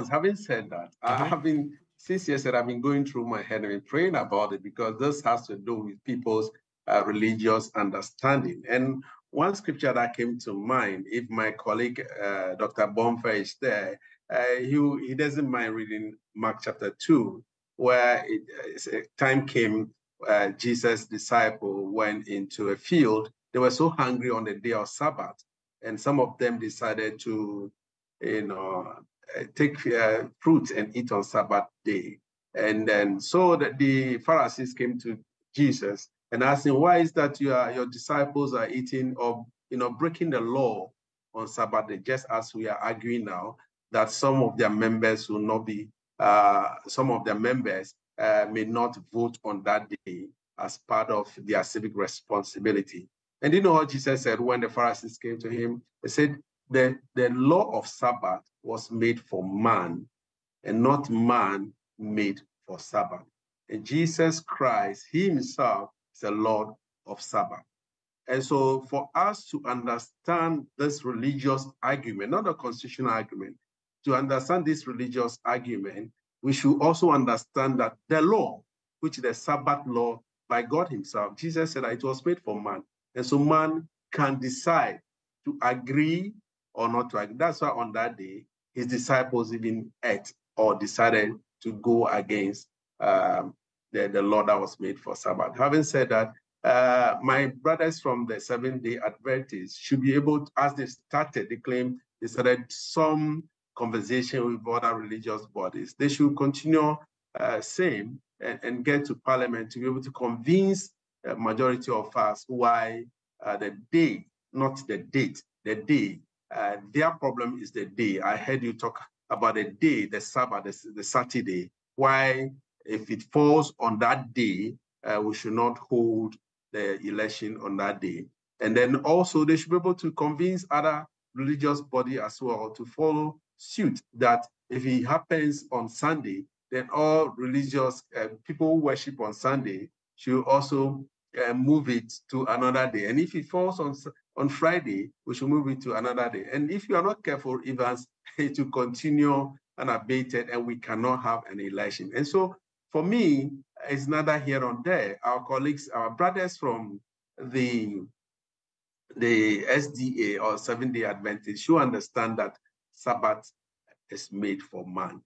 Having said that, I have been, since yesterday, I've been going through my head and been praying about it because this has to do with people's religious understanding. And one scripture that came to mind, if my colleague, Dr. Bonfa, is there, he doesn't mind reading Mark chapter 2, where time came, Jesus' disciple went into a field. They were so hungry on the day of Sabbath, and some of them decided to, take fruit and eat on Sabbath day. And then so that the Pharisees came to Jesus and asked him, why is that your disciples are eating or breaking the law on Sabbath day, just as we are arguing now that some of their members will not be, some of their members may not vote on that day as part of their civic responsibility. And you know what Jesus said when the Pharisees came to him? He said, the law of Sabbath was made for man and not man made for Sabbath. And Jesus Christ, he himself is the Lord of Sabbath. And so for us to understand this religious argument, not a constitutional argument, to understand this religious argument, we should also understand that the law, which is the Sabbath law by God himself, Jesus said that it was made for man. And so man can decide to agree or not to agree. That's why on that day, his disciples even ate or decided to go against the law that was made for Sabbath. Having said that, my brothers from the Seventh-day Adventists should be able to, as they started, they started some conversation with other religious bodies. They should continue same and get to Parliament to be able to convince a majority of us why the day, not the date, the day. Their problem is the day. I heard you talk about the day, the Sabbath, the Saturday. Why, if it falls on that day, we should not hold the election on that day. And then also they should be able to convince other religious body as well to follow suit, that if it happens on Sunday, then all religious people who worship on Sunday should also move it to another day. And if it falls on Friday, we should move it to another day. And if you are not careful, Evans, it will continue unabated and we cannot have an election. And so for me, it's neither here nor there. Our colleagues, our brothers from the SDA or Seventh-day Adventists should understand that Sabbath is made for man.